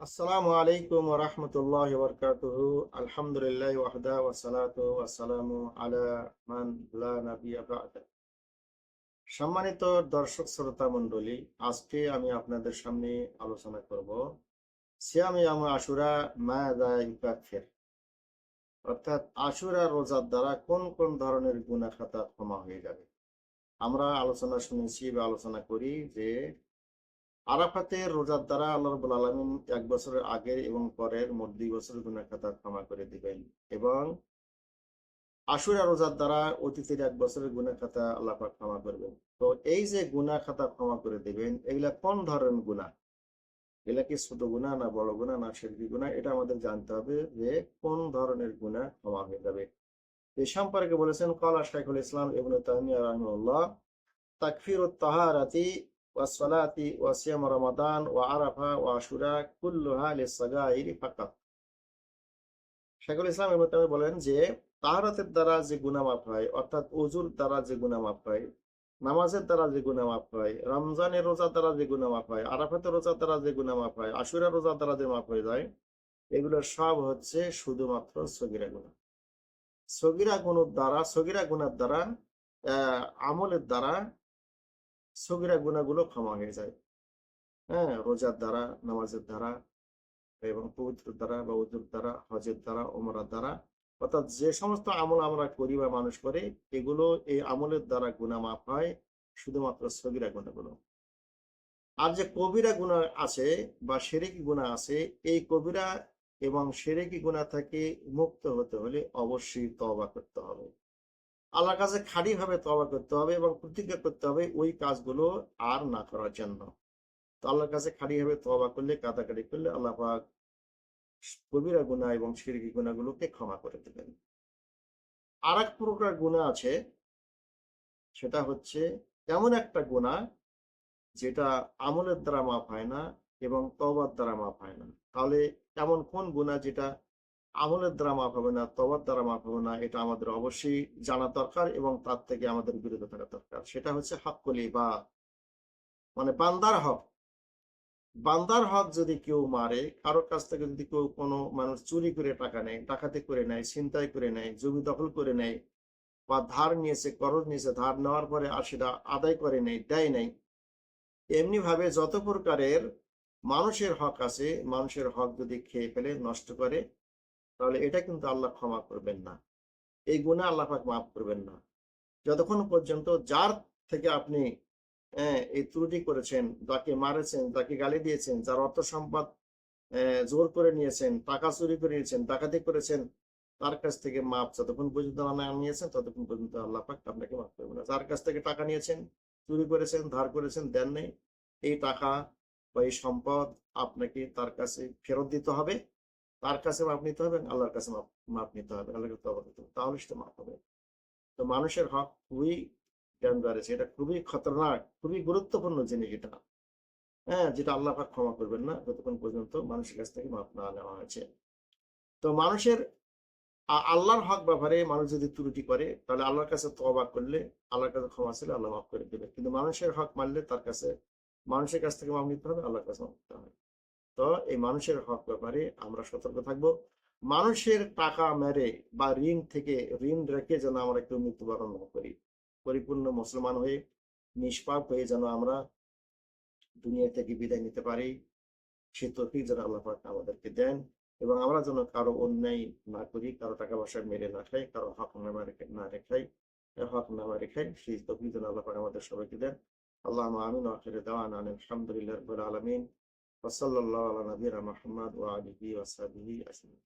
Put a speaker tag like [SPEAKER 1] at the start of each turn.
[SPEAKER 1] আসসালামু আলাইকুম ওয়া রাহমাতুল্লাহি ওয়া বারাকাতুহু। আলহামদুলিল্লাহি ওয়াহদা ওয়া সালাতু ওয়া সালামু আলা মান লা নাবিয়্যা বা'দা। সম্মানিত দর্শক শ্রোতা মণ্ডলী, আজকে আমি আপনাদের সামনে আলোচনা করব সিয়াম ইয়াম আশুরা মাযা ইউকাফির, অর্থাৎ আশুরা রোজার দ্বারা কোন কোন ধরনের গুনাহ খাতা ক্ষমা হয়ে যাবে। আমরা আলোচনা শুনেছি বা আলোচনা করি যে আরাফাতের রোজার দ্বারা আল্লাহ রাব্বুল আলামিন ১ বছরের আগের এবং পরের মোট ২ বছরের গুনাহ খাতা ক্ষমা করে দিবেন এবং আশুরা রোজার দ্বারা অতীতের ১ বছরের গুনাহ খাতা আল্লাহ পাক ক্ষমা করবেন। তো এই যে গুনাহ খাতা ক্ষমা করে দিবেন, এগুলা কোন ধরনের গুনাহ? এগুলা কি ছোট গুনাহ না বড় গুনাহ না শিরকি গুনাহ? এটা আমাদের জানতে হবে যে কোন ধরনের গুনাহ ক্ষমা হয়ে যাবে। এ সম্পর্কে বলেছেন ক্বালা শাইখুল ইসলাম ইবনে তাইমিয়া রাহিমাহুল্লাহ, তাকফিরুত তাহারাতি ওয়াস সালাতি ওয়া সিয়াম রমাদান ওয়া আরাফা ওয়া আশুরা কুল্লুহা লিস-সাগাইরি ফাকাত। শাইখুল ইসলাম ইবনে তাইমিয়া বলেন যে তাহারাতের দ্বারা যে গুনাহ মাফ হয়, অর্থাৎ ওযুর দ্বারা যে গুনাহ মাফ হয়, নামাজের দ্বারা যে গুনাহ মাফ হয়, রমজানের রোজার দ্বারা যে গুনাহ মাফ হয়, আরাফাতের রোজার দ্বারা যে গুনাহ মাফ হয়, আশুরা রোজার দ্বারা যে মাফ হয়ে যায়, এগুলো সব হচ্ছে শুধুমাত্র সগীরা গুনাহ। সগীরা গুনার দ্বারা আমলের দ্বারা সগীরা গুনাহগুলো ক্ষমা হয়ে যায়। হ্যাঁ? রোজার দ্বারা, নামাজের দ্বারা এবং পবিত্র দ্বারা বা ওযুর দ্বারা, হজের দ্বারা, ওমরার দ্বারা, অর্থাৎ যে সমস্ত আমল আমরা করি বা মানুষ করে, এগুলো এই আমলের দ্বারা গুনাহ মাফ হয় শুধুমাত্র সগীরা গুনাহগুলো। আর যে কবিরা গুনাহ আছে বা শিরকি গুনাহ আছে, এই কবিরা এবং শিরকি গুনাহ থেকে মুক্ত হতে হলে অবশ্যই তওবা করতে হবে। আল্লাহর কাছে খাঁটিভাবে তওবা করতে হবে এবং প্রতিজ্ঞা করতে হবে ওই কাজগুলো আর না করার জন্য। তো আল্লাহর কাছে খাঁটিভাবে তওবা করলে, কাটাকাটি করলে আল্লাহ পাক কবিরা গুনাহ এবং শিরকি গুনাহগুলোকে ক্ষমা করে দেবেন। আরেক প্রকার গুনাহ আছে, সেটা হচ্ছে এমন একটা গুনাহ যেটা আমলের দ্বারা মাফ হয় না এবং তওবার দ্বারা মাফ হয় না। তাহলে এমন কোন গুনাহ যেটা আমলের দ্বারা মাফ হবে না, তওবার দ্বারা মাফ হবে না, এটা আমাদের অবশ্যই জানা দরকার এবং তার থেকে আমাদের বিরত থাকা দরকার। সেটা হচ্ছে হক্কুল ইবাদ, মানে বান্দার হক। বান্দার হক যদি কেউ মারে, কারো কাছ থেকে যদি কেউ কোনো মানুষ চুরি করে টাকা নেয়, ডাকাতি করে নেয়, ছিনতাই করে নেয়, জমি দখল করে নেয় বা ধার নিয়েছে, করজ নিয়েছে, ধার নেওয়ার পরে আর সেটা আদায় করে নেই, দেয় নাই। এমনিভাবে যত প্রকারের মানুষের হক আছে, মানুষের হক যদি খেয়ে ফেলে, নষ্ট করে, তাহলে এটা কিন্তু আল্লাহ ক্ষমা করবেন না। এই গুনাহ আল্লাহ পাক মাফ করবেন না। যতক্ষণ পর্যন্ত যার থেকে আপনি এই ত্রুটি করেছেন, যাকে মারেছেন, যাকে গালি দিয়েছেন, যার অর্থ সম্পদ জোর করে নিয়েছেন, টাকা চুরি করে নিয়েছেন, ডাকাতি করেছেন, তার কাছ থেকে মাপ যতক্ষণ পর্যন্ত না নিয়েছেন, ততক্ষণ পর্যন্ত আল্লাহ পাক আপনাকে মাফ করবেন না। যার কাছ থেকে টাকা নিয়েছেন, চুরি করেছেন, ধার করেছেন, দেন নাই, এই টাকা বা এই সম্পদ আপনাকে তার কাছে ফেরত দিতে হবে। তার কাছে মাপ নিতে হবে, আল্লাহর কাছে মাপ নিতে হবে, আল্লাহকে তওবা করতে হবে। তাহলে সেটা মাপ হবে। তো মানুষের হক খুবই ডেঞ্জারাস, এটা খুবই খতরনাক, খুবই গুরুত্বপূর্ণ জিনিস এটা। হ্যাঁ? যেটা আল্লাহ পাক ক্ষমা করবেন না যতক্ষণ পর্যন্ত মানুষের কাছ থেকে মাপ না নেওয়া হয়েছে। তো মানুষের আল্লাহর হক ব্যাপারে মানুষ যদি ত্রুটি করে, তাহলে আল্লাহর কাছে তওবা করলে, আল্লাহর কাছে ক্ষমা চাইলে আল্লাহ মাফ করে দেবে। কিন্তু মানুষের হক মারলে তার কাছে, মানুষের কাছ থেকে মাপ নিতে হবে, আল্লাহর কাছে মাপ নিতে হবে। তো এই মানুষের হক ব্যাপারে আমরা সতর্ক থাকবো। মানুষের টাকা মেরে বা ঋণ থেকে, ঋণ রেখে যেন আমরা কেউ মৃত্যুবরণ না করি। পরিপূর্ণ মুসলমান হয়ে, নিষ্পাপ হয়ে যেন আমরা দুনিয়া থেকে বিদায় নিতে পারি, সে তৌফিক যেন আল্লাহ পাক আমাদেরকে দেন এবং আমরা যেন কারো অন্যায় না করি, কারো টাকা পয়সা মেরে না খাই, কারো হক না রেখাই, হক না রেখাই, সেই তৌফিক যেন আল্লাহ পাক আমাদের সবাইকে দেন। আল্লাহুম্মা আমিন ওয়া আখিরু দাওয়ানা আলহামদুলিল্লাহি রাব্বিল আলামিন ওয়া সাল্লাল্লাহু আলা নাবিয়িনা মুহাম্মদ ওয়া আলিহি ওয়া সাহবিহি আজমাইন।